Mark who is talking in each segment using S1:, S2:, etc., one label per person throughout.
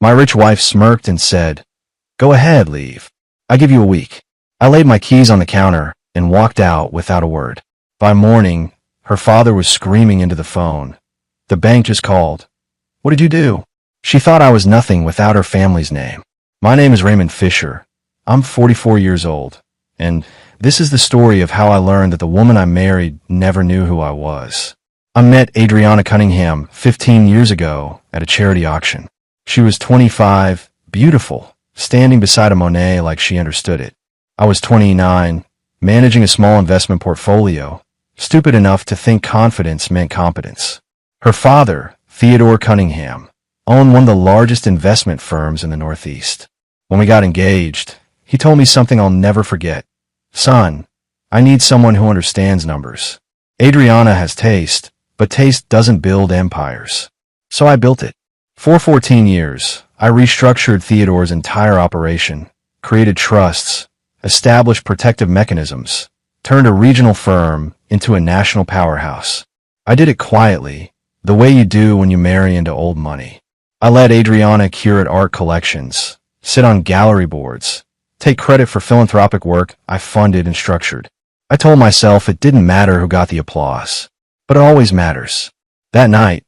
S1: My rich wife smirked and said, "Go ahead, leave. I give you a week." I laid my keys on the counter and walked out without a word. By morning, her father was screaming into the phone. "The bank just called." "What did you do?" She thought I was nothing without her family's name. "My name is Raymond Fisher. I'm 44 years old. And this is the story of how I learned that the woman I married never knew who I was. I met Adriana Cunningham 15 years ago at a charity auction. She was 25, beautiful, standing beside a Monet like she understood it. I was 29, managing a small investment portfolio, stupid enough to think confidence meant competence. Her father, Theodore Cunningham, owned one of the largest investment firms in the Northeast. When we got engaged, he told me something I'll never forget. "Son, I need someone who understands numbers. Adriana has taste, but taste doesn't build empires." So I built it. For 14 years, I restructured Theodore's entire operation, created trusts, established protective mechanisms, turned a regional firm into a national powerhouse. I did it quietly, the way you do when you marry into old money. I let Adriana curate art collections, sit on gallery boards, take credit for philanthropic work I funded and structured. I told myself it didn't matter who got the applause, but it always matters. That night,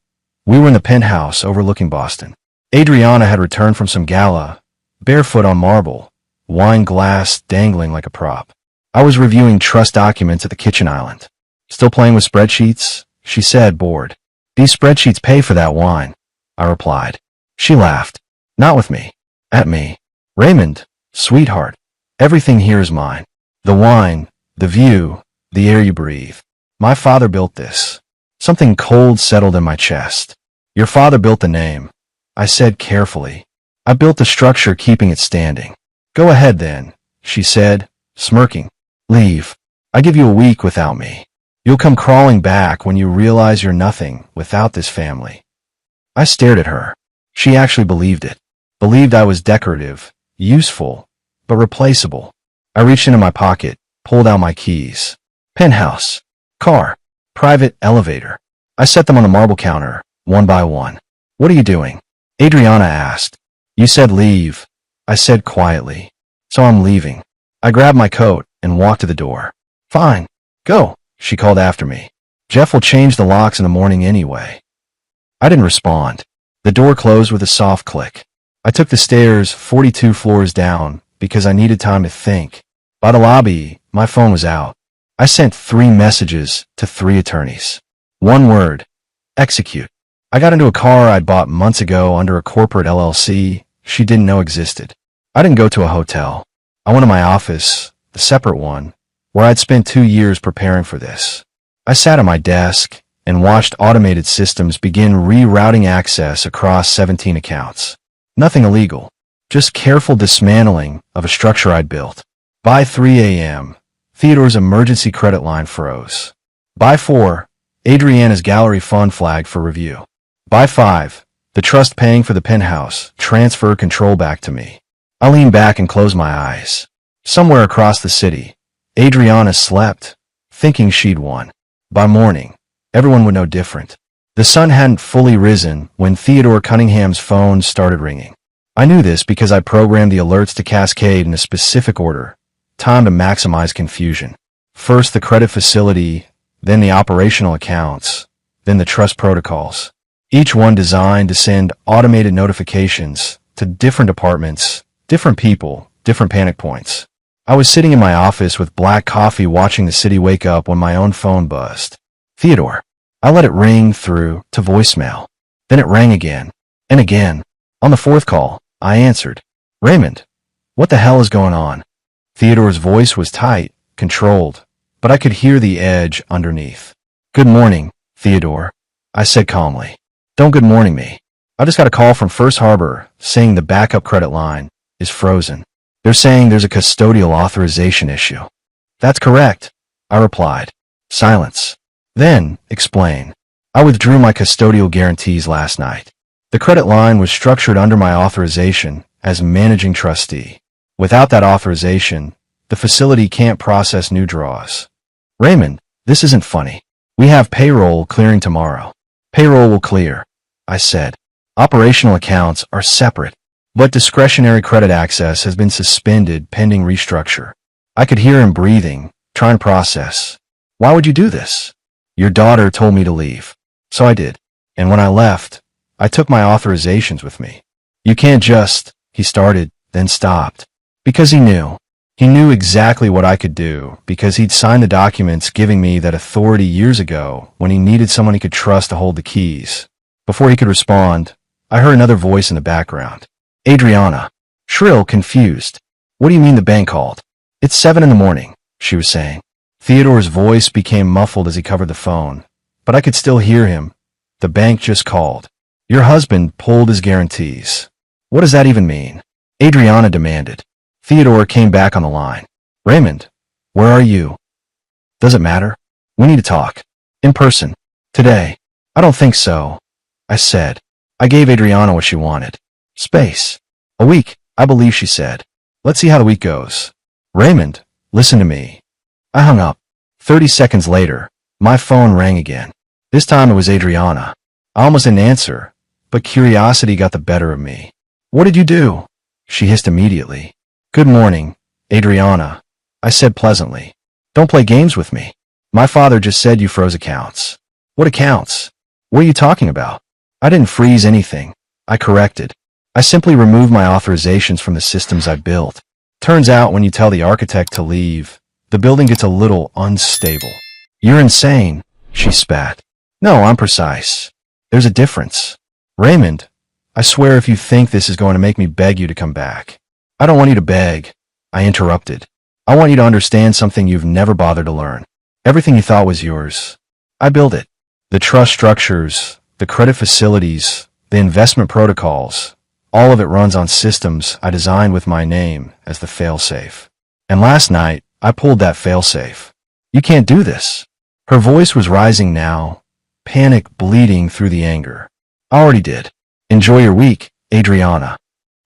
S1: we were in the penthouse overlooking Boston. Adriana had returned from some gala, barefoot on marble, wine glass dangling like a prop. I was reviewing trust documents at the kitchen island. "Still playing with spreadsheets?" she said, bored. "These spreadsheets pay for that wine," I replied. She laughed. "Not with me. At me. Raymond, sweetheart, everything here is mine. The wine, the view, the air you breathe. My father built this." Something cold settled in my chest. "Your father built the name," I said carefully. "I built the structure keeping it standing." "Go ahead then," she said, smirking. "Leave. I give you a week without me. You'll come crawling back when you realize you're nothing without this family." I stared at her. She actually believed it. Believed I was decorative, useful, but replaceable. I reached into my pocket, pulled out my keys. Penthouse. Car. Private elevator. I set them on the marble counter, one by one. "What are you doing?" Adriana asked. "You said leave," I said quietly. "So I'm leaving." I grabbed my coat and walked to the door. "Fine. Go," she called after me. "Jeff will change the locks in the morning anyway." I didn't respond. The door closed with a soft click. I took the stairs 42 floors down because I needed time to think. By the lobby, my phone was out. I sent 3 messages to 3 attorneys. One word: execute. I got into a car I'd bought months ago under a corporate LLC she didn't know existed. I didn't go to a hotel. I went to my office, the separate one, where I'd spent 2 years preparing for this. I sat at my desk and watched automated systems begin rerouting access across 17 accounts. Nothing illegal, just careful dismantling of a structure I'd built. By 3 a.m., Theodore's emergency credit line froze. By 4, Adriana's gallery fund flagged for review. By 5, the trust paying for the penthouse transferred control back to me. I leaned back and closed my eyes. Somewhere across the city, Adriana slept, thinking she'd won. By morning, everyone would know different. The sun hadn't fully risen when Theodore Cunningham's phone started ringing. I knew this because I programmed the alerts to cascade in a specific order, timed to maximize confusion. First the credit facility, then the operational accounts, then the trust protocols. Each one designed to send automated notifications to different departments, different people, different panic points. I was sitting in my office with black coffee watching the city wake up when my own phone buzzed. Theodore. I let it ring through to voicemail. Then it rang again, and again. On the 4th call, I answered. "Raymond, what the hell is going on?" Theodore's voice was tight, controlled, but I could hear the edge underneath. "Good morning, Theodore," I said calmly. "Don't good morning me. I just got a call from First Harbor saying the backup credit line is frozen. They're saying there's a custodial authorization issue." "That's correct," I replied. Silence. "Then, explain." "I withdrew my custodial guarantees last night. The credit line was structured under my authorization as managing trustee. Without that authorization, the facility can't process new draws." "Raymond, this isn't funny. We have payroll clearing tomorrow." "Payroll will clear," I said. "Operational accounts are separate. but discretionary credit access has been suspended pending restructure. I could hear him breathing, trying to process. Why would you do this? Your daughter told me to leave. So I did. And when I left, I took my authorizations with me. You can't just, he started, then stopped. Because he knew. He knew exactly what I could do, because he'd signed the documents giving me that authority years ago when he needed someone he could trust to hold the keys. Before he could respond, I heard another voice in the background. Adriana. Shrill, confused. What do you mean the bank called? It's 7 in the morning, she was saying. Theodore's voice became muffled as he covered the phone, but I could still hear him. The bank just called. Your husband pulled his guarantees. What does that even mean? Adriana demanded. Theodore came back on the line. Raymond, where are you? Does it matter? We need to talk. In person. Today. I don't think so, I said. I gave Adriana what she wanted. Space. A week, I believe she said. Let's see how the week goes. Raymond, listen to me. I hung up. 30 seconds later, my phone rang again. This time it was Adriana. I almost didn't answer, but curiosity got the better of me. What did you do? She hissed immediately. Good morning, Adriana, I said pleasantly. Don't play games with me. My father just said you froze accounts. What accounts? What are you talking about? I didn't freeze anything. I corrected. I simply removed my authorizations from the systems I built. Turns out when you tell the architect to leave, the building gets a little unstable. You're insane, she spat. No, I'm precise. There's a difference. Raymond, I swear if you think this is going to make me beg you to come back. I don't want you to beg, I interrupted. I want you to understand something you've never bothered to learn. Everything you thought was yours. I built it. The trust structures, the credit facilities, the investment protocols, all of it runs on systems I designed with my name as the failsafe. And last night, I pulled that failsafe. You can't do this. Her voice was rising now, panic bleeding through the anger. I already did. Enjoy your week, Adriana.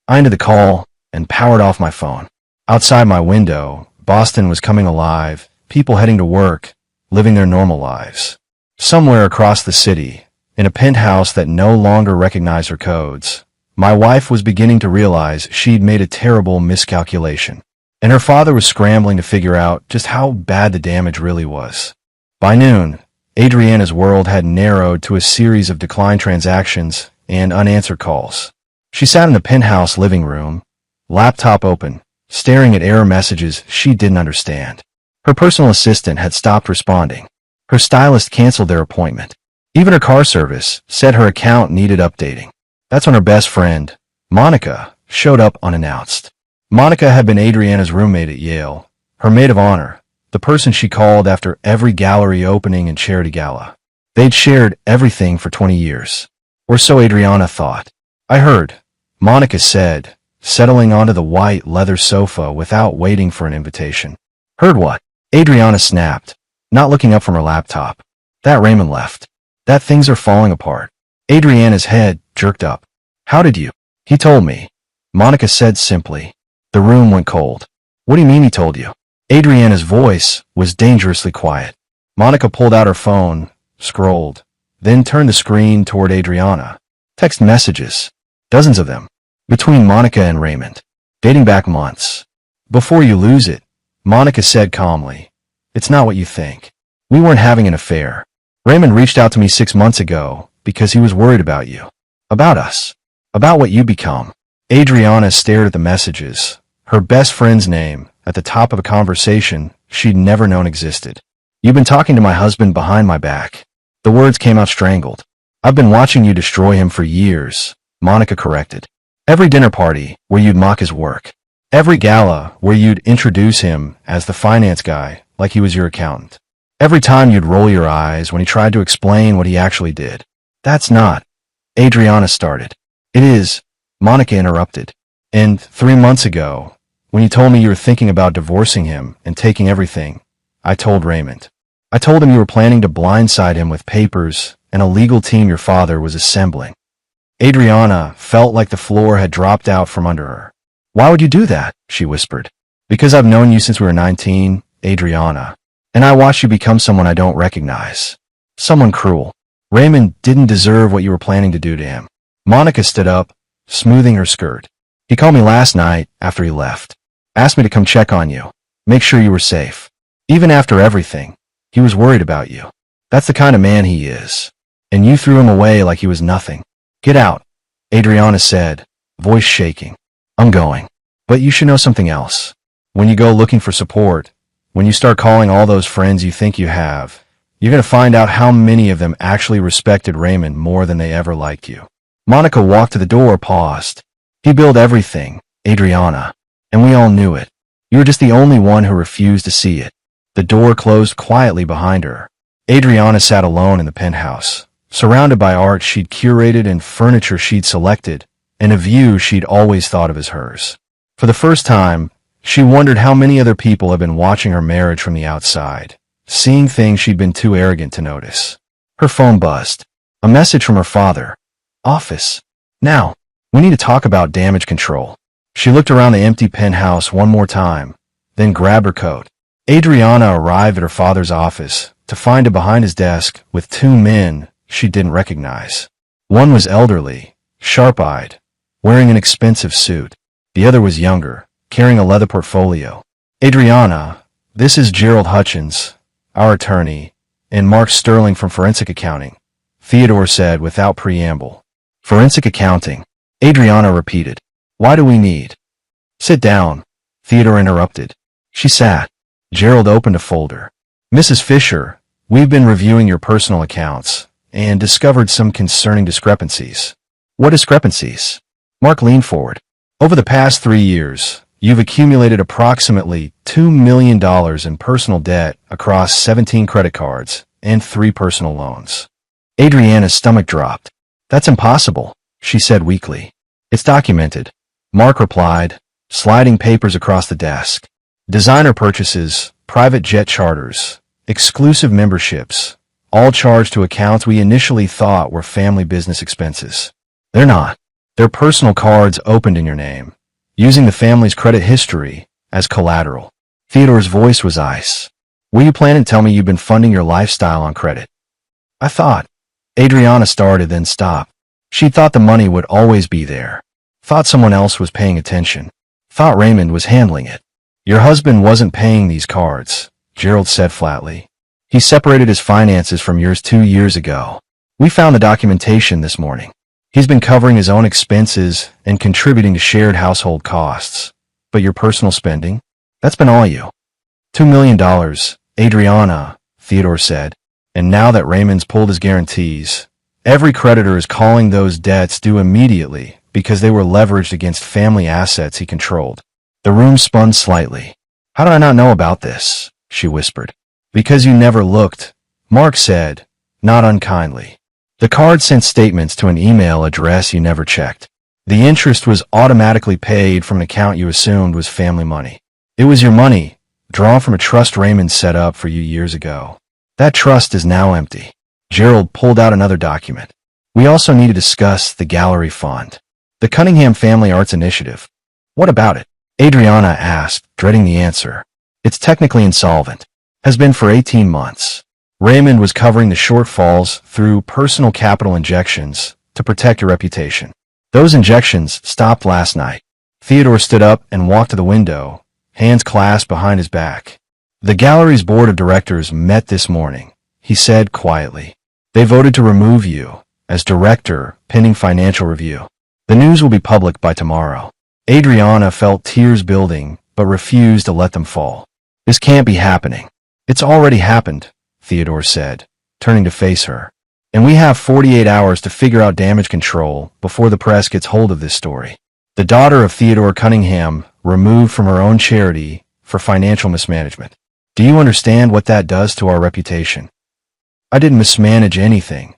S1: I ended the call and powered off my phone. Outside my window, Boston was coming alive, people heading to work, living their normal lives. Somewhere across the city, in a penthouse that no longer recognized her codes, my wife was beginning to realize she'd made a terrible miscalculation, and her father was scrambling to figure out just how bad the damage really was. By noon, Adriana's world had narrowed to a series of declined transactions and unanswered calls. She sat in the penthouse living room, laptop open, staring at error messages she didn't understand. Her personal assistant had stopped responding. Her stylist canceled their appointment. Even her car service said her account needed updating. That's when her best friend, Monica, showed up unannounced. Monica had been Adriana's roommate at Yale, her maid of honor, the person she called after every gallery opening and charity gala. They'd shared everything for 20 years. Or so Adriana thought. I heard, Monica said, settling onto the white leather sofa without waiting for an invitation. Heard what? Adriana snapped, not looking up from her laptop. That Raymond left. That things are falling apart. Adriana's head jerked up. How did you? He told me. Monica said simply. The room went cold. What do you mean he told you? Adriana's voice was dangerously quiet. Monica pulled out her phone, scrolled, then turned the screen toward Adriana. Text messages. Dozens of them. Between Monica and Raymond. Dating back months. Before you lose it, Monica said calmly. It's not what you think. We weren't having an affair. Raymond reached out to me 6 months ago because he was worried about you. About us. About what you become. Adriana stared at the messages, her best friend's name, at the top of a conversation she'd never known existed. You've been talking to my husband behind my back. The words came out strangled. I've been watching you destroy him for years, Monica corrected. Every dinner party where you'd mock his work. Every gala where you'd introduce him as the finance guy like he was your accountant. Every time you'd roll your eyes when he tried to explain what he actually did. That's not. Adriana started. It is, Monica interrupted. And 3 months ago, when you told me you were thinking about divorcing him and taking everything, I told Raymond. I told him you were planning to blindside him with papers and a legal team your father was assembling. Adriana felt like the floor had dropped out from under her. Why would you do that? She whispered. Because I've known you since we were 19, Adriana, and I watched you become someone I don't recognize. Someone cruel. Raymond didn't deserve what you were planning to do to him. Monica stood up, smoothing her skirt. He called me last night after he left. Asked me to come check on you. Make sure you were safe. Even after everything, he was worried about you. That's the kind of man he is. And you threw him away like he was nothing. Get out, Adriana said, voice shaking. I'm going. But you should know something else. When you go looking for support, when you start calling all those friends you think you have, you're going to find out how many of them actually respected Raymond more than they ever liked you. Monica walked to the door, paused. He built everything, Adriana, and we all knew it. You were just the only one who refused to see it. The door closed quietly behind her. Adriana sat alone in the penthouse, surrounded by art she'd curated and furniture she'd selected, and a view she'd always thought of as hers. For the first time, she wondered how many other people had been watching her marriage from the outside, seeing things she'd been too arrogant to notice. Her phone buzzed. A message from her father. Office. Now, we need to talk about damage control. She looked around the empty penthouse one more time, then grabbed her coat. Adriana arrived at her father's office to find him behind his desk with two men she didn't recognize. One was elderly, sharp-eyed, wearing an expensive suit. The other was younger, carrying a leather portfolio. Adriana, this is Gerald Hutchins, our attorney, and Mark Sterling from Forensic Accounting, Theodore said without preamble. Forensic Accounting, Adriana repeated. Why do we need? Sit down, Theodore interrupted. She sat. Gerald opened a folder. Mrs. Fisher, we've been reviewing your personal accounts and discovered some concerning discrepancies. What discrepancies? Mark leaned forward. Over the past 3 years, you've accumulated approximately $2 million in personal debt across 17 credit cards and 3 personal loans. Adriana's stomach dropped. That's impossible, she said weakly. It's documented, Mark replied, sliding papers across the desk. Designer purchases, private jet charters, exclusive memberships, all charged to accounts we initially thought were family business expenses. They're not. They're personal cards opened in your name, using the family's credit history as collateral. Theodore's voice was ice. Will you plan and tell me you've been funding your lifestyle on credit? I thought. Adriana started, then stopped. She thought the money would always be there. Thought someone else was paying attention. Thought Raymond was handling it. Your husband wasn't paying these cards, Gerald said flatly. He separated his finances from yours 2 years ago. We found the documentation this morning. He's been covering his own expenses and contributing to shared household costs. But your personal spending? That's been all you. $2 million, Adriana, Theodore said. And now that Raymond's pulled his guarantees, every creditor is calling those debts due immediately because they were leveraged against family assets he controlled. The room spun slightly. How did I not know about this? She whispered. Because you never looked, Mark said, not unkindly. The card sent statements to an email address you never checked. The interest was automatically paid from an account you assumed was family money. It was your money, drawn from a trust Raymond set up for you years ago. That trust is now empty. Gerald pulled out another document. We also need to discuss the gallery fund. The Cunningham Family Arts Initiative. What about it? Adriana asked, dreading the answer. It's technically insolvent. Has been for 18 months. Raymond was covering the shortfalls through personal capital injections to protect your reputation. Those injections stopped last night. Theodore stood up and walked to the window, hands clasped behind his back. The gallery's board of directors met this morning, he said quietly. They voted to remove you as director pending financial review. The news will be public by tomorrow. Adriana felt tears building, but refused to let them fall. This can't be happening. It's already happened, Theodore said, turning to face her. And we have 48 hours to figure out damage control before the press gets hold of this story. The daughter of Theodore Cunningham removed from her own charity for financial mismanagement. Do you understand what that does to our reputation? I didn't mismanage anything.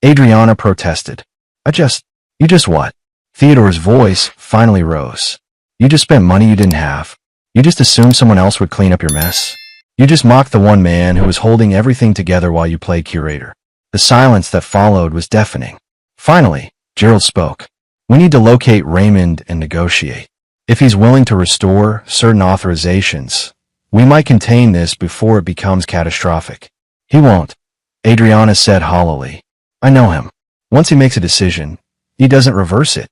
S1: Adriana protested. You just what? Theodore's voice finally rose. You just spent money you didn't have. You just assumed someone else would clean up your mess. You just mocked the one man who was holding everything together while you played curator. The silence that followed was deafening. Finally, Gerald spoke. We need to locate Raymond and negotiate. If he's willing to restore certain authorizations, we might contain this before it becomes catastrophic. He won't, Adriana said hollowly. I know him. Once he makes a decision, he doesn't reverse it.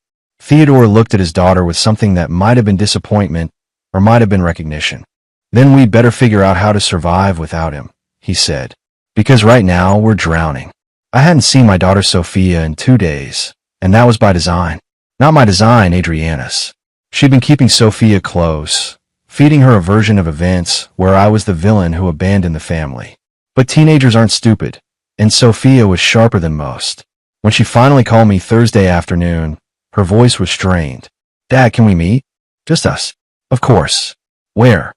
S1: Theodore looked at his daughter with something that might have been disappointment or might have been recognition. Then we'd better figure out how to survive without him, he said. Because right now we're drowning. I hadn't seen my daughter Sophia in 2 days, and that was by design. Not my design, Adriana's. She'd been keeping Sophia close, feeding her a version of events where I was the villain who abandoned the family. But teenagers aren't stupid, and Sophia was sharper than most. When she finally called me Thursday afternoon, her voice was strained. Dad, can we meet? Just us. Of course. Where?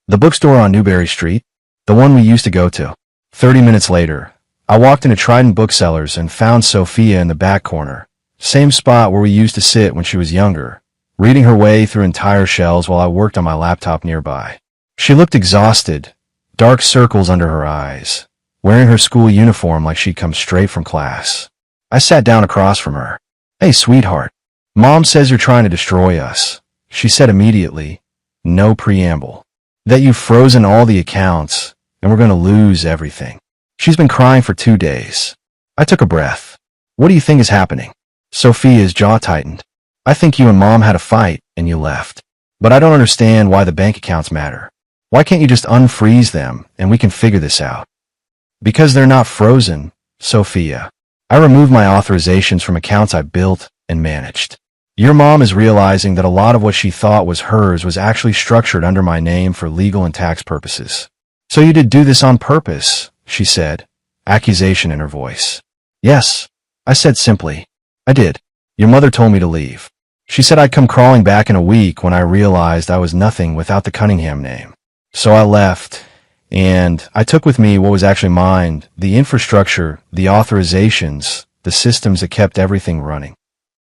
S1: The bookstore on Newberry Street, the one we used to go to. 30 minutes later, I walked into Trident Booksellers and found Sophia in the back corner, same spot where we used to sit when she was younger, reading her way through entire shelves while I worked on my laptop nearby. She looked exhausted, dark circles under her eyes, wearing her school uniform like she'd come straight from class. I sat down across from her. Hey, sweetheart. Mom says you're trying to destroy us, she said immediately, no preamble. That you've frozen all the accounts, and we're going to lose everything. She's been crying for 2 days. I took a breath. What do you think is happening? Sophia's jaw tightened. I think you and Mom had a fight, and you left. But I don't understand why the bank accounts matter. Why can't you just unfreeze them, and we can figure this out? Because they're not frozen, Sophia. I removed my authorizations from accounts I built and managed. Your mom is realizing that a lot of what she thought was hers was actually structured under my name for legal and tax purposes. So you did do this on purpose, she said, accusation in her voice. Yes, I said simply. I did. Your mother told me to leave. She said I'd come crawling back in a week when I realized I was nothing without the Cunningham name. So I left, and I took with me what was actually mine, the infrastructure, the authorizations, the systems that kept everything running.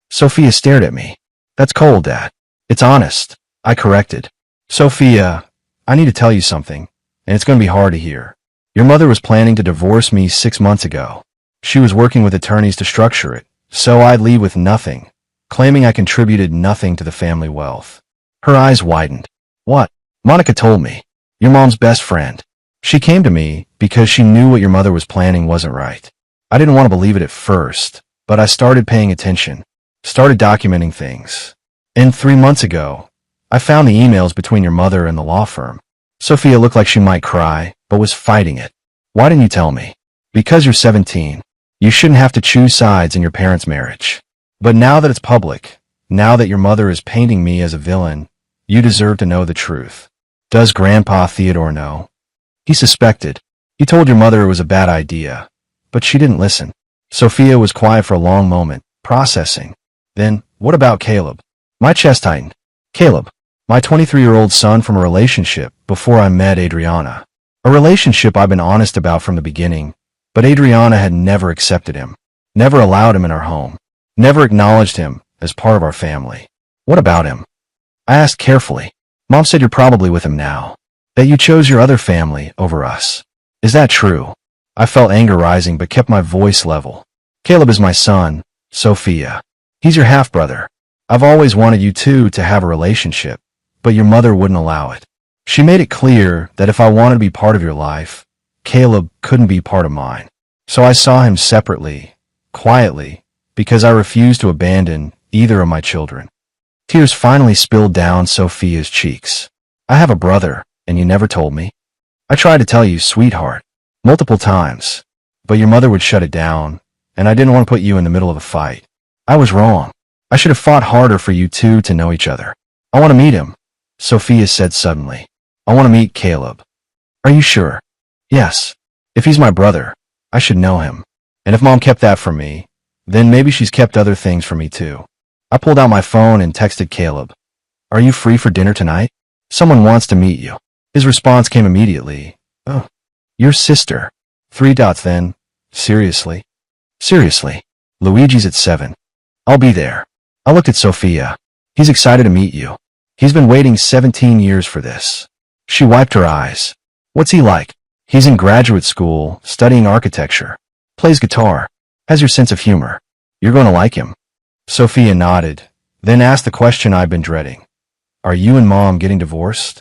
S1: Sophia stared at me. That's cold, Dad. It's honest. I corrected. Sophia, I need to tell you something, and it's going to be hard to hear. Your mother was planning to divorce me 6 months ago. She was working with attorneys to structure it, so I'd leave with nothing, claiming I contributed nothing to the family wealth. Her eyes widened. What? Monica told me. Your mom's best friend. She came to me because she knew what your mother was planning wasn't right. I didn't want to believe it at first, but I started paying attention. Started documenting things. And 3 months ago, I found the emails between your mother and the law firm. Sophia looked like she might cry, but was fighting it. Why didn't you tell me? Because you're 17. You shouldn't have to choose sides in your parents' marriage. But now that it's public, now that your mother is painting me as a villain, you deserve to know the truth. Does Grandpa Theodore know? He suspected. He told your mother it was a bad idea, but she didn't listen. Sophia was quiet for a long moment, processing. Then, what about Caleb? My chest tightened. Caleb, my 23-year-old son from a relationship before I met Adriana. A relationship I've been honest about from the beginning, but Adriana had never accepted him, never allowed him in our home, never acknowledged him as part of our family. What about him? I asked carefully. Mom said you're probably with him now, that you chose your other family over us. Is that true? I felt anger rising but kept my voice level. Caleb is my son, Sophia. He's your half-brother. I've always wanted you two to have a relationship, but your mother wouldn't allow it. She made it clear that if I wanted to be part of your life, Caleb couldn't be part of mine. So I saw him separately, quietly, because I refused to abandon either of my children. Tears finally spilled down Sophia's cheeks. I have a brother, and you never told me. I tried to tell you, sweetheart, multiple times, but your mother would shut it down, and I didn't want to put you in the middle of a fight. I was wrong. I should have fought harder for you two to know each other. I want to meet him, Sophia said suddenly. I want to meet Caleb. Are you sure? Yes. If he's my brother, I should know him. And if Mom kept that from me, then maybe she's kept other things from me too. I pulled out my phone and texted Caleb. Are you free for dinner tonight? Someone wants to meet you. His response came immediately. Oh, your sister. 3 dots then. Seriously? Seriously. Luigi's at 7. I'll be there. I looked at Sophia. He's excited to meet you. He's been waiting 17 years for this. She wiped her eyes. What's he like? He's in graduate school, studying architecture. Plays guitar. Has your sense of humor. You're going to like him. Sophia nodded, then asked the question I've been dreading. Are you and Mom getting divorced?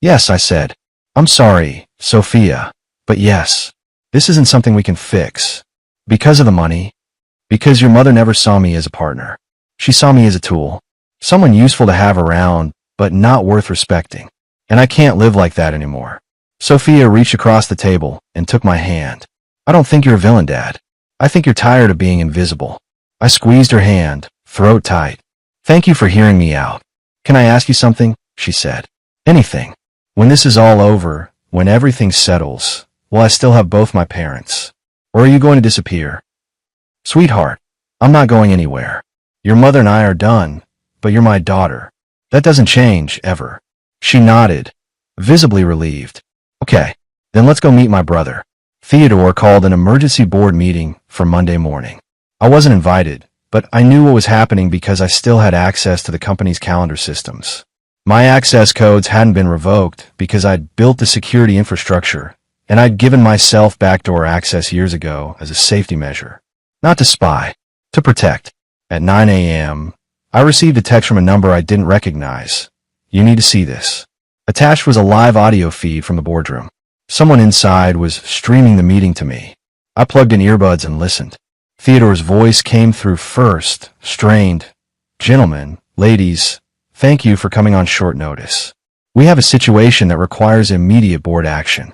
S1: Yes, I said. I'm sorry, Sophia, but yes. This isn't something we can fix. Because of the money. Because your mother never saw me as a partner. She saw me as a tool. Someone useful to have around, but not worth respecting. And I can't live like that anymore. Sophia reached across the table and took my hand. I don't think you're a villain, Dad. I think you're tired of being invisible. I squeezed her hand, throat tight. Thank you for hearing me out. Can I ask you something? She said. Anything. When this is all over, when everything settles, will I still have both my parents? Or are you going to disappear? Sweetheart, I'm not going anywhere. Your mother and I are done, but you're my daughter. That doesn't change, ever. She nodded, visibly relieved. Okay, then let's go meet my brother. Theodore called an emergency board meeting for Monday morning. I wasn't invited, but I knew what was happening because I still had access to the company's calendar systems. My access codes hadn't been revoked because I'd built the security infrastructure, and I'd given myself backdoor access years ago as a safety measure. Not to spy, to protect. At 9 a.m., I received a text from a number I didn't recognize. You need to see this. Attached was a live audio feed from the boardroom. Someone inside was streaming the meeting to me. I plugged in earbuds and listened. Theodore's voice came through first, strained. Gentlemen, ladies, thank you for coming on short notice. We have a situation that requires immediate board action.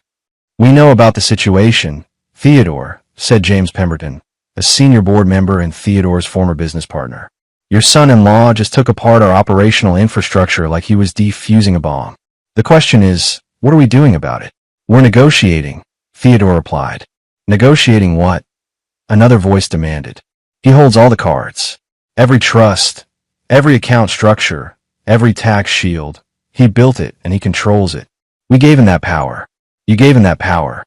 S1: We know about the situation, Theodore, said James Pemberton, a senior board member and Theodore's former business partner. Your son-in-law just took apart our operational infrastructure like he was defusing a bomb. The question is, what are we doing about it? We're negotiating, Theodore replied. Negotiating what? Another voice demanded. He holds all the cards. Every trust, every account structure, every tax shield. He built it and he controls it. We gave him that power. You gave him that power.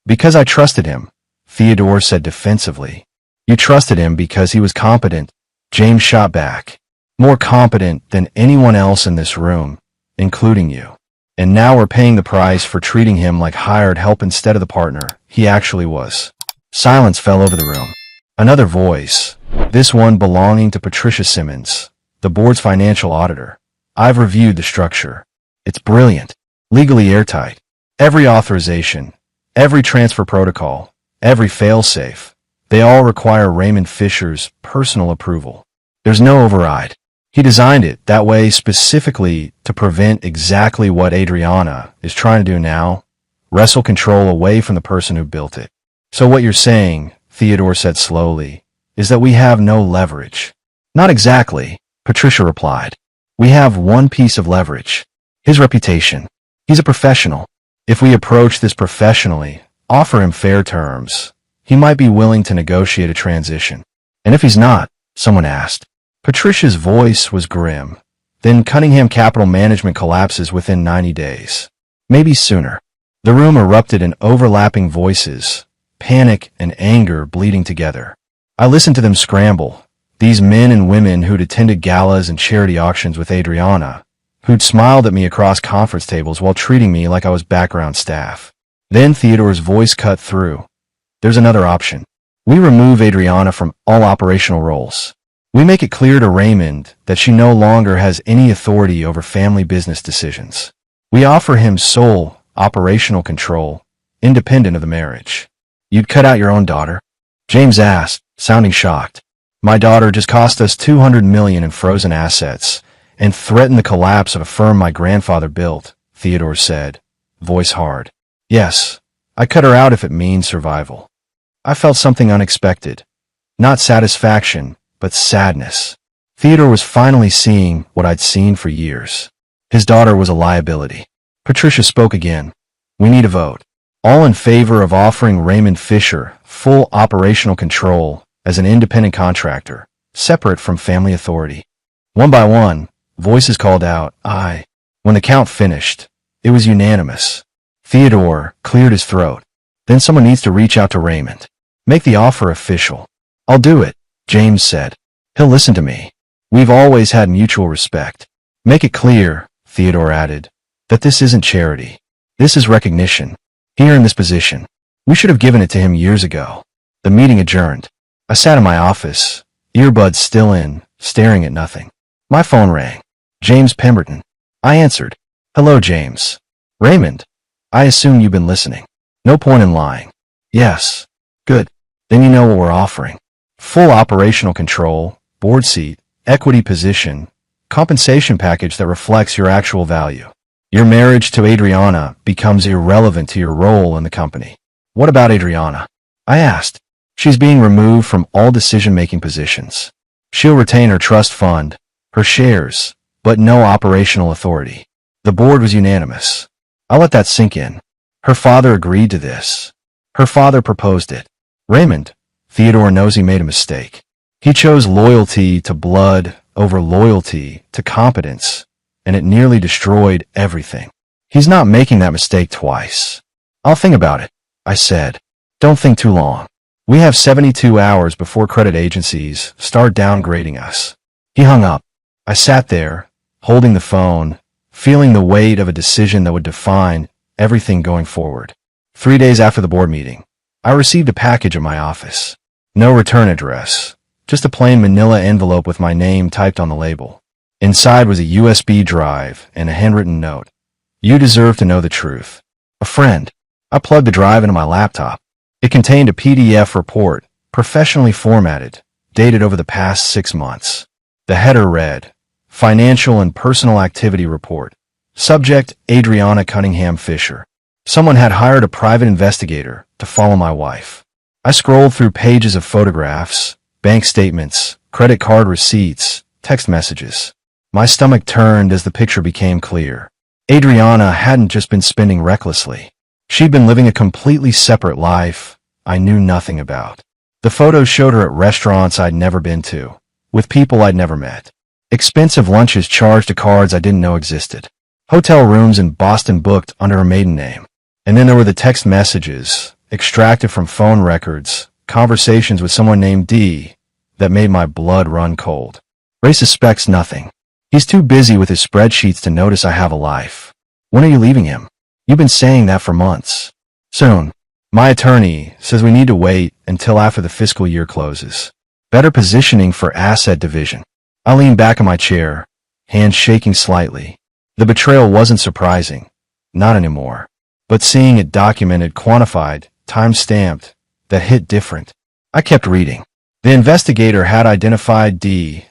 S1: Because I trusted him, Theodore said defensively. You trusted him because he was competent, James shot back. More competent than anyone else in this room, including you. And now we're paying the price for treating him like hired help instead of the partner he actually was. Silence fell over the room. Another voice, this one belonging to Patricia Simmons, the board's financial auditor. I've reviewed the structure. It's brilliant, legally airtight. Every authorization, every transfer protocol, every failsafe, they all require Raymond Fisher's personal approval. There's no override. He designed it that way specifically to prevent exactly what Adriana is trying to do now, wrestle control away from the person who built it. So what you're saying, Theodore said slowly, is that we have no leverage. Not exactly, Patricia replied. We have one piece of leverage. His reputation. He's a professional. If we approach this professionally, offer him fair terms, he might be willing to negotiate a transition. And if he's not, someone asked. Patricia's voice was grim. Then Cunningham Capital Management collapses within 90 days. Maybe sooner. The room erupted in overlapping voices, panic and anger bleeding together. I listened to them scramble. These men and women who'd attended galas and charity auctions with Adriana, who'd smiled at me across conference tables while treating me like I was background staff. Then Theodore's voice cut through. There's another option. We remove Adriana from all operational roles. We make it clear to Raymond that she no longer has any authority over family business decisions. We offer him sole operational control, independent of the marriage. You'd cut out your own daughter? James asked, sounding shocked. My daughter just cost us $200 million in frozen assets and threatened the collapse of a firm my grandfather built, Theodore said, voice hard. Yes, I cut her out if it means survival. I felt something unexpected. Not satisfaction, but sadness. Theodore was finally seeing what I'd seen for years. His daughter was a liability. Patricia spoke again. We need a vote. All in favor of offering Raymond Fisher full operational control as an independent contractor, separate from family authority. One by one, voices called out, aye. When the count finished, it was unanimous. Theodore cleared his throat. Then someone needs to reach out to Raymond. Make the offer official. I'll do it, James said. He'll listen to me. We've always had mutual respect. Make it clear, Theodore added, that this isn't charity. This is recognition. Here in this position. We should have given it to him years ago. The meeting adjourned. I sat in my office, earbuds still in, staring at nothing. My phone rang. James Pemberton. I answered. Hello, James. Raymond. I assume you've been listening. No point in lying. Yes. Good. Then you know what we're offering. Full operational control, board seat, equity position, compensation package that reflects your actual value. Your marriage to Adriana becomes irrelevant to your role in the company. What about Adriana? I asked. She's being removed from all decision-making positions. She'll retain her trust fund, her shares, but no operational authority. The board was unanimous. I'll let that sink in. Her father agreed to this. Her father proposed it. Raymond, Theodore knows he made a mistake. He chose loyalty to blood over loyalty to competence, and it nearly destroyed everything. He's not making that mistake twice. I'll think about it, I said. Don't think too long. We have 72 hours before credit agencies start downgrading us. He hung up. I sat there, holding the phone, feeling the weight of a decision that would define everything going forward. 3 days after the board meeting, I received a package at my office. No return address, just a plain manila envelope with my name typed on the label. Inside was a USB drive and a handwritten note. You deserve to know the truth. A friend. I plugged the drive into my laptop. It contained a PDF report, professionally formatted, dated over the past 6 months. The header read, Financial and Personal Activity Report. Subject, Adriana Cunningham Fisher. Someone had hired a private investigator to follow my wife. I scrolled through pages of photographs, bank statements, credit card receipts, text messages. My stomach turned as the picture became clear. Adriana hadn't just been spending recklessly. She'd been living a completely separate life I knew nothing about. The photos showed her at restaurants I'd never been to, with people I'd never met. Expensive lunches charged to cards I didn't know existed. Hotel rooms in Boston booked under her maiden name. And then there were the text messages, extracted from phone records, conversations with someone named D, that made my blood run cold. Ray suspects nothing. He's too busy with his spreadsheets to notice I have a life. When are you leaving him? You've been saying that for months. Soon. My attorney says we need to wait until after the fiscal year closes. Better positioning for asset division. I leaned back in my chair, hands shaking slightly. The betrayal wasn't surprising. Not anymore. But seeing it documented, quantified, time-stamped, that hit different. I kept reading. The investigator had identified D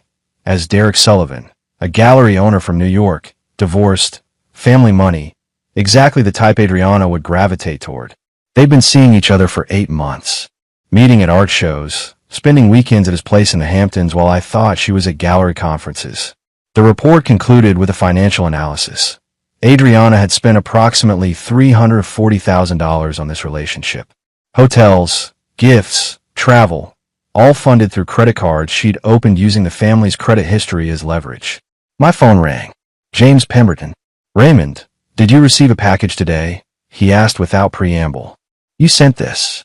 S1: as Derek Sullivan, a gallery owner from New York, divorced, family money, exactly the type Adriana would gravitate toward. They'd been seeing each other for 8 months, meeting at art shows, spending weekends at his place in the Hamptons while I thought she was at gallery conferences. The report concluded with a financial analysis. Adriana had spent approximately $340,000 on this relationship. Hotels, gifts, travel, all funded through credit cards she'd opened using the family's credit history as leverage. My phone rang. James Pemberton. Raymond, did you receive a package today? He asked without preamble. You sent this.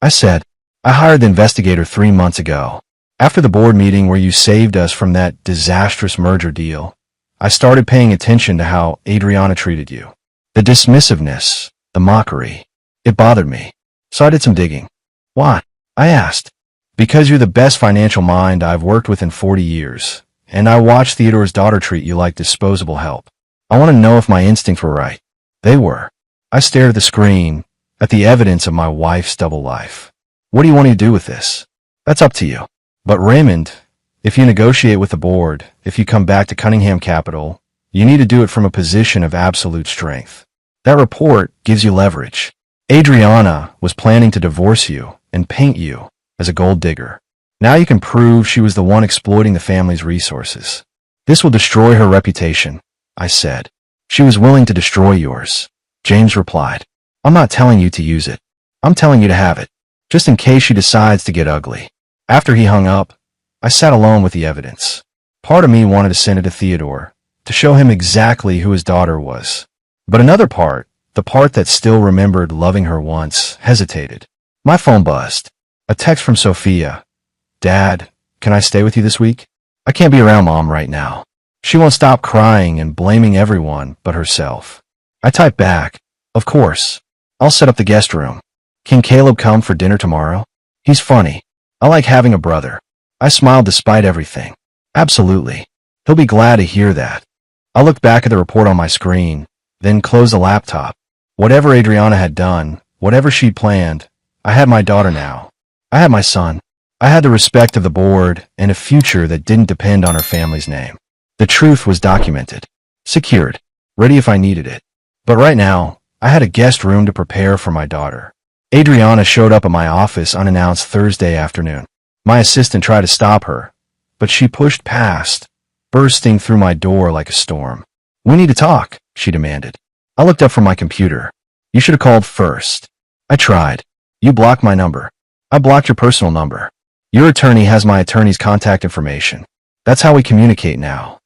S1: I said, I hired the investigator 3 months ago. After the board meeting where you saved us from that disastrous merger deal, I started paying attention to how Adriana treated you. The dismissiveness, the mockery. It bothered me. So I did some digging. Why? I asked. Because you're the best financial mind I've worked with in 40 years, and I watched Theodore's daughter treat you like disposable help. I want to know if my instincts were right. They were. I stared at the screen, at the evidence of my wife's double life. What do you want to do with this? That's up to you. But Raymond, if you negotiate with the board, if you come back to Cunningham Capital, you need to do it from a position of absolute strength. That report gives you leverage. Adriana was planning to divorce you and paint you as a gold digger. Now you can prove she was the one exploiting the family's resources. This will destroy her reputation, I said. She was willing to destroy yours. James replied. I'm not telling you to use it. I'm telling you to have it, just in case she decides to get ugly. After he hung up, I sat alone with the evidence. Part of me wanted to send it to Theodore, to show him exactly who his daughter was. But another part, the part that still remembered loving her once, hesitated. My phone buzzed. A text from Sophia. Dad, can I stay with you this week? I can't be around Mom right now. She won't stop crying and blaming everyone but herself. I typed back, of course. I'll set up the guest room. Can Caleb come for dinner tomorrow? He's funny. I like having a brother. I smiled despite everything. Absolutely. He'll be glad to hear that. I looked back at the report on my screen, then closed the laptop. Whatever Adriana had done, whatever she'd planned, I had my daughter now. I had my son. I had the respect of the board and a future that didn't depend on her family's name. The truth was documented, secured, ready if I needed it. But right now, I had a guest room to prepare for my daughter. Adriana showed up at my office unannounced Thursday afternoon. My assistant tried to stop her, but she pushed past, bursting through my door like a storm. "We need to talk," she demanded. I looked up from my computer. "You should have called first." "I tried. You blocked my number." "I blocked your personal number. Your attorney has my attorney's contact information. That's how we communicate now."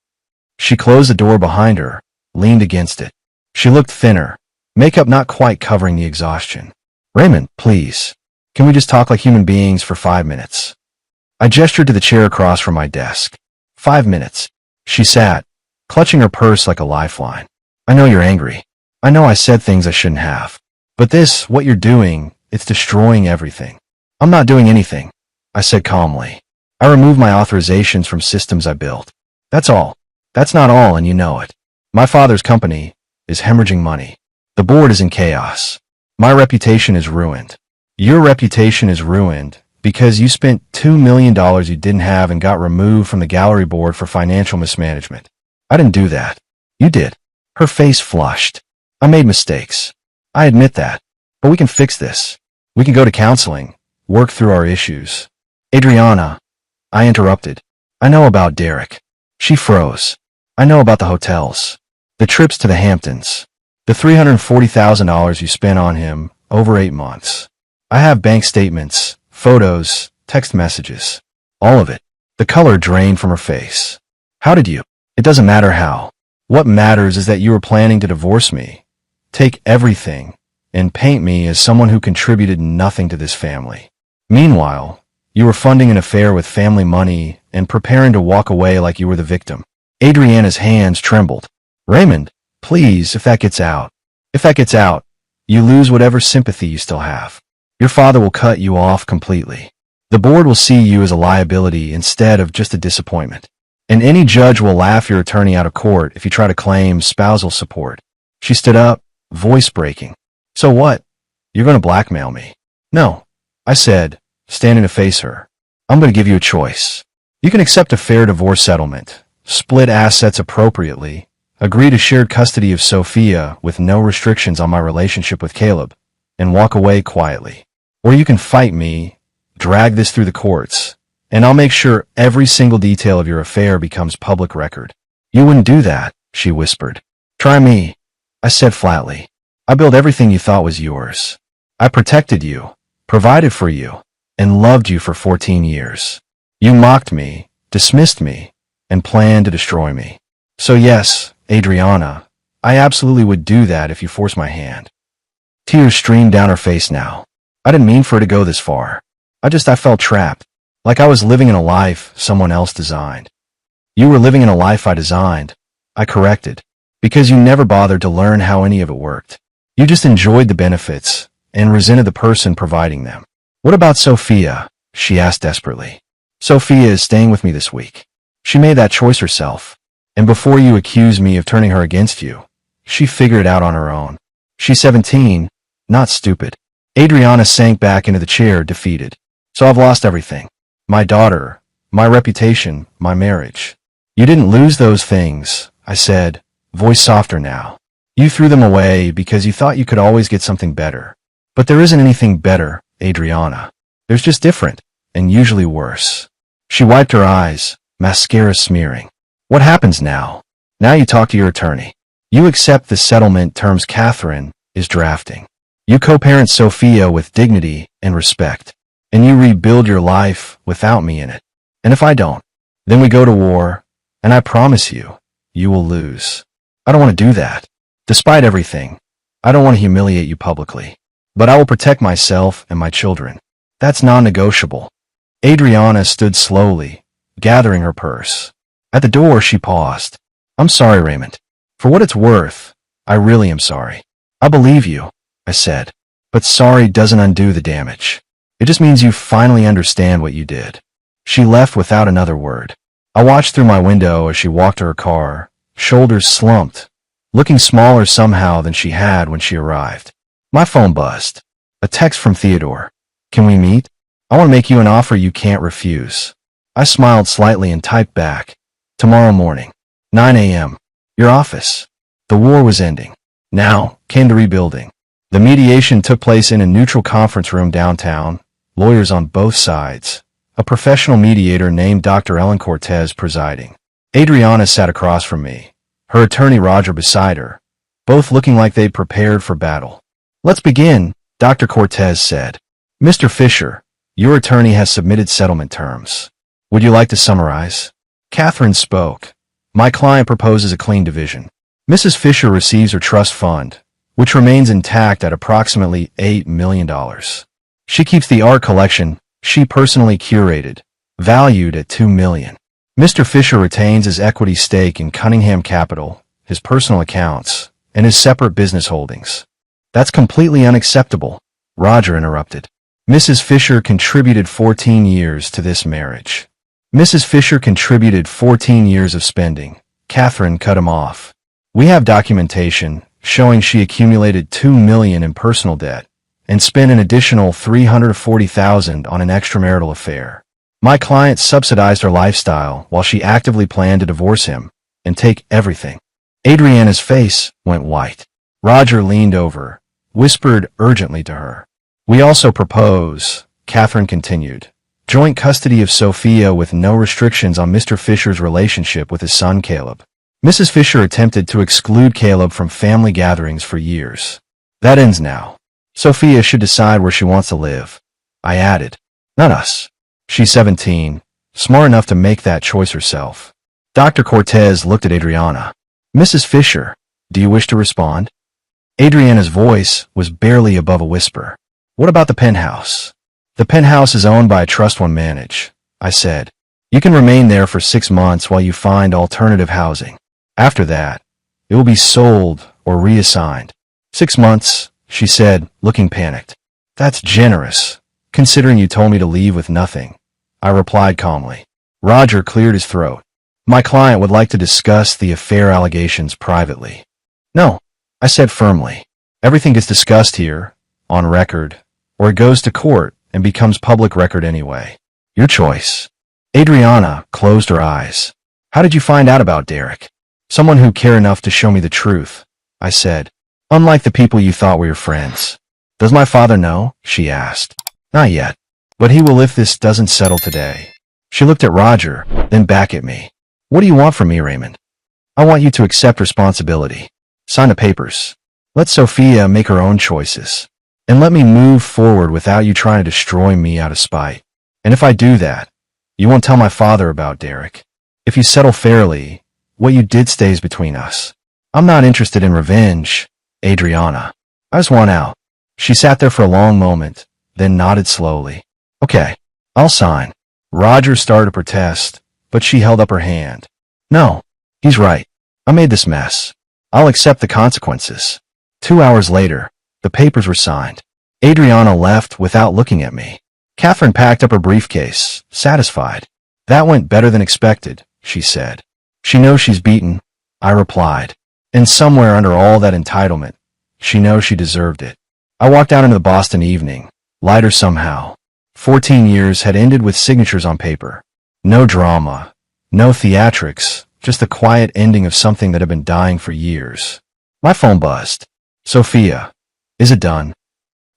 S1: She closed the door behind her, leaned against it. She looked thinner, makeup not quite covering the exhaustion. "Raymond, please. Can we just talk like human beings for 5 minutes?" I gestured to the chair across from my desk. 5 minutes. She sat, clutching her purse like a lifeline. "I know you're angry. I know I said things I shouldn't have. But this, what you're doing, it's destroying everything." "I'm not doing anything," I said calmly. "I removed my authorizations from systems I built. That's all. That's not all, and you know it. My father's company is hemorrhaging money. The board is in chaos. My reputation is ruined. Your reputation is ruined because you spent $2 million you didn't have and got removed from the gallery board for financial mismanagement. I didn't do that. You did." Her face flushed. "I made mistakes. I admit that. But we can fix this. We can go to counseling, work through our issues." "Adriana," I interrupted. "I know about Derek." She froze. "I know about the hotels, the trips to the Hamptons, the $340,000 you spent on him over 8 months. I have bank statements, photos, text messages. All of it." The color drained from her face. "How did you?" "It doesn't matter how. What matters is that you were planning to divorce me, take everything, and paint me as someone who contributed nothing to this family. Meanwhile, you were funding an affair with family money and preparing to walk away like you were the victim." Adriana's hands trembled. "Raymond, please, if that gets out. If that gets out, you lose whatever sympathy you still have. Your father will cut you off completely. The board will see you as a liability instead of just a disappointment. And any judge will laugh your attorney out of court if you try to claim spousal support." She stood up, voice breaking. "So what? You're going to blackmail me?" "No," I said, standing to face her. "I'm going to give you a choice. You can accept a fair divorce settlement, split assets appropriately, agree to shared custody of Sophia with no restrictions on my relationship with Caleb, and walk away quietly. Or you can fight me, drag this through the courts, and I'll make sure every single detail of your affair becomes public record." "You wouldn't do that," she whispered. "Try me," I said flatly. "I built everything you thought was yours. I protected you, provided for you, and loved you for 14 years. You mocked me, dismissed me, and planned to destroy me. So yes, Adriana, I absolutely would do that if you forced my hand." Tears streamed down her face now. "I didn't mean for it to go this far. I felt trapped, like I was living in a life someone else designed." "You were living in a life I designed," I corrected, "because you never bothered to learn how any of it worked. You just enjoyed the benefits and resented the person providing them." "What about Sophia?" she asked desperately. "Sophia is staying with me this week. She made that choice herself. And before you accuse me of turning her against you, she figured it out on her own. She's 17, not stupid." Adriana sank back into the chair, defeated. "So I've lost everything. My daughter, my reputation, my marriage." "You didn't lose those things," I said, voice softer now. "You threw them away because you thought you could always get something better. But there isn't anything better, Adriana. There's just different, and usually worse." She wiped her eyes, mascara smearing. "What happens now? Now you talk to your attorney. You accept the settlement terms Catherine is drafting. You co-parent Sophia with dignity and respect, and you rebuild your life without me in it. And if I don't, then we go to war, and I promise you, you will lose. I don't want to do that. Despite everything, I don't want to humiliate you publicly. But I will protect myself and my children. That's non-negotiable." Adriana stood slowly, gathering her purse. At the door, she paused. "I'm sorry, Raymond. For what it's worth, I really am sorry. I believe you," I said. "But sorry doesn't undo the damage. It just means you finally understand what you did." She left without another word. I watched through my window as she walked to her car, shoulders slumped, looking smaller somehow than she had when she arrived. My phone buzzed. A text from Theodore. "Can we meet?" I want to make you an offer you can't refuse. I smiled slightly and typed back. Tomorrow morning, 9 a.m. Your office. The war was ending. Now came the rebuilding. The mediation took place in a neutral conference room downtown, lawyers on both sides, a professional mediator named Dr. Ellen Cortez presiding. Adriana sat across from me, her attorney Roger beside her, both looking like they'd prepared for battle. Let's begin, Dr. Cortez said. Mr. Fisher, your attorney has submitted settlement terms. Would you like to summarize? Catherine spoke. My client proposes a clean division. Mrs. Fisher receives her trust fund, which remains intact at approximately $8 million. She keeps the art collection she personally curated, valued at $2 million. Mr. Fisher retains his equity stake in Cunningham Capital, his personal accounts, and his separate business holdings. That's completely unacceptable, Roger interrupted. Mrs. Fisher contributed 14 years to this marriage. Mrs. Fisher contributed 14 years of spending. Catherine cut him off. We have documentation showing she accumulated $2 million in personal debt and spent an additional $340,000 on an extramarital affair. My client subsidized her lifestyle while she actively planned to divorce him and take everything. Adriana's face went white. Roger leaned over, whispered urgently to her. We also propose, Catherine continued, joint custody of Sophia with no restrictions on Mr. Fisher's relationship with his son Caleb. Mrs. Fisher attempted to exclude Caleb from family gatherings for years. That ends now. Sophia should decide where she wants to live. I added. Not us. She's 17, smart enough to make that choice herself. Dr. Cortez looked at Adriana. Mrs. Fisher, do you wish to respond? Adriana's voice was barely above a whisper. What about the penthouse? The penthouse is owned by a trust fund manage, I said. You can remain there for 6 months while you find alternative housing. After that, it will be sold or reassigned. 6 months, she said, looking panicked. That's generous, considering you told me to leave with nothing. I replied calmly. Roger cleared his throat. My client would like to discuss the affair allegations privately. No, I said firmly. Everything gets discussed here, on record, or it goes to court and becomes public record anyway. Your choice. Adriana closed her eyes. How did you find out about Derek? Someone who cared enough to show me the truth, I said. Unlike the people you thought were your friends. Does my father know? She asked. Not yet. But he will if this doesn't settle today. She looked at Roger, then back at me. What do you want from me, Raymond? I want you to accept responsibility. Sign the papers. Let Sophia make her own choices. And let me move forward without you trying to destroy me out of spite. And if I do that, you won't tell my father about Derek. If you settle fairly, what you did stays between us. I'm not interested in revenge, Adriana. I just want out. She sat there for a long moment, then nodded slowly. Okay, I'll sign. Roger started to protest, but she held up her hand. No, he's right. I made this mess. I'll accept the consequences. 2 hours later, the papers were signed. Adriana left without looking at me. Catherine packed up her briefcase, satisfied. That went better than expected, she said. She knows she's beaten, I replied. And somewhere under all that entitlement, she knows she deserved it. I walked out into the Boston evening, lighter somehow. 14 years had ended with signatures on paper. No drama, no theatrics, just the quiet ending of something that had been dying for years. My phone buzzed. Sophia, is it done?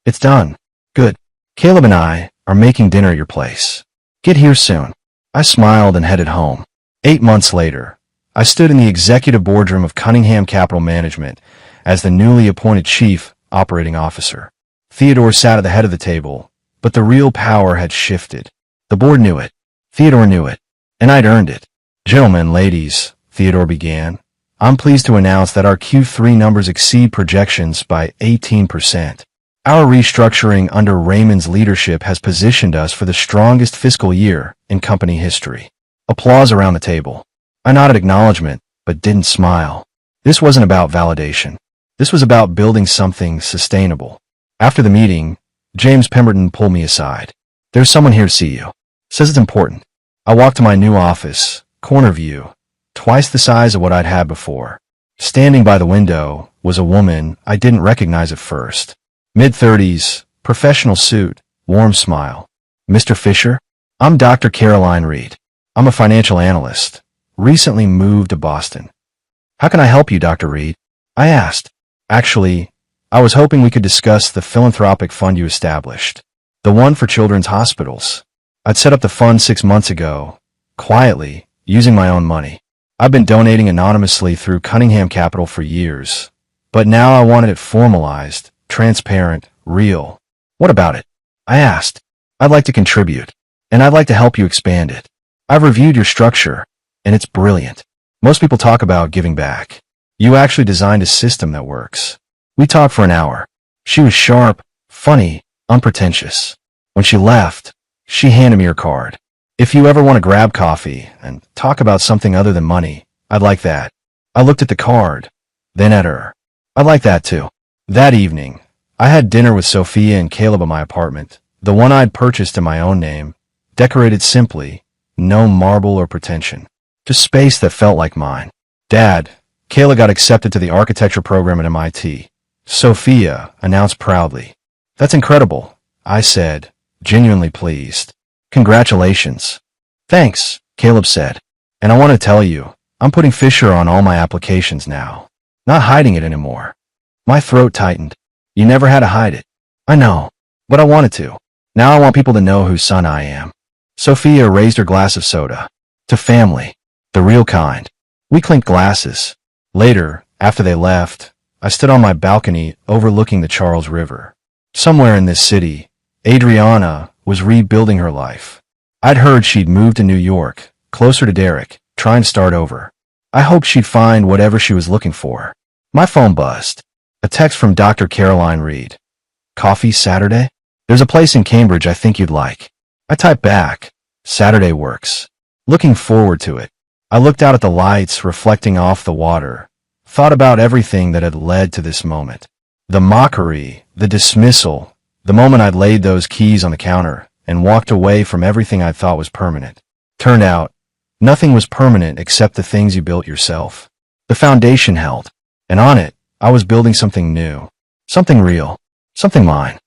S1: It's done. Good. Caleb and I are making dinner at your place. Get here soon. I smiled and headed home. 8 months later, I stood in the executive boardroom of Cunningham Capital Management as the newly appointed chief operating officer. Theodore sat at the head of the table, but the real power had shifted. The board knew it. Theodore knew it. And I'd earned it. Gentlemen, ladies, Theodore began, I'm pleased to announce that our Q3 numbers exceed projections by 18%. Our restructuring under Raymond's leadership has positioned us for the strongest fiscal year in company history. Applause around the table. I nodded acknowledgement, but didn't smile. This wasn't about validation. This was about building something sustainable. After the meeting, James Pemberton pulled me aside. There's someone here to see you. Says it's important. I walked to my new office, corner view, twice the size of what I'd had before. Standing by the window was a woman I didn't recognize at first. Mid-30s, professional suit, warm smile. Mr. Fisher? I'm Dr. Caroline Reed. I'm a financial analyst. Recently moved to Boston. How can I help you, Dr. Reed? I asked. Actually, I was hoping we could discuss the philanthropic fund you established. The one for children's hospitals. I'd set up the fund 6 months ago, quietly, using my own money. I've been donating anonymously through Cunningham Capital for years, but now I wanted it formalized, transparent, real. What about it? I asked. I'd like to contribute, and I'd like to help you expand it. I've reviewed your structure, and it's brilliant. Most people talk about giving back. You actually designed a system that works. We talked for an hour. She was sharp, funny, unpretentious. When she left, she handed me her card. If you ever want to grab coffee and talk about something other than money, I'd like that. I looked at the card, then at her. I'd like that too. That evening, I had dinner with Sophia and Caleb at my apartment, the one I'd purchased in my own name, decorated simply, no marble or pretension. Just space that felt like mine. Dad, Kayla got accepted to the architecture program at MIT. Sophia announced proudly. That's incredible, I said, genuinely pleased. Congratulations. Thanks, Caleb said. And I want to tell you, I'm putting Fisher on all my applications now. Not hiding it anymore. My throat tightened. You never had to hide it. I know, but I wanted to. Now I want people to know whose son I am. Sophia raised her glass of soda. To family. The real kind. We clinked glasses. Later, after they left, I stood on my balcony overlooking the Charles River. Somewhere in this city, Adriana was rebuilding her life. I'd heard she'd moved to New York, closer to Derek, trying to start over. I hoped she'd find whatever she was looking for. My phone buzzed. A text from Dr. Caroline Reed. Coffee Saturday? There's a place in Cambridge I think you'd like. I typed back. Saturday works. Looking forward to it. I looked out at the lights reflecting off the water, thought about everything that had led to this moment. The mockery, the dismissal, the moment I'd laid those keys on the counter and walked away from everything I thought was permanent. Turned out, nothing was permanent except the things you built yourself. The foundation held, and on it, I was building something new, something real, something mine.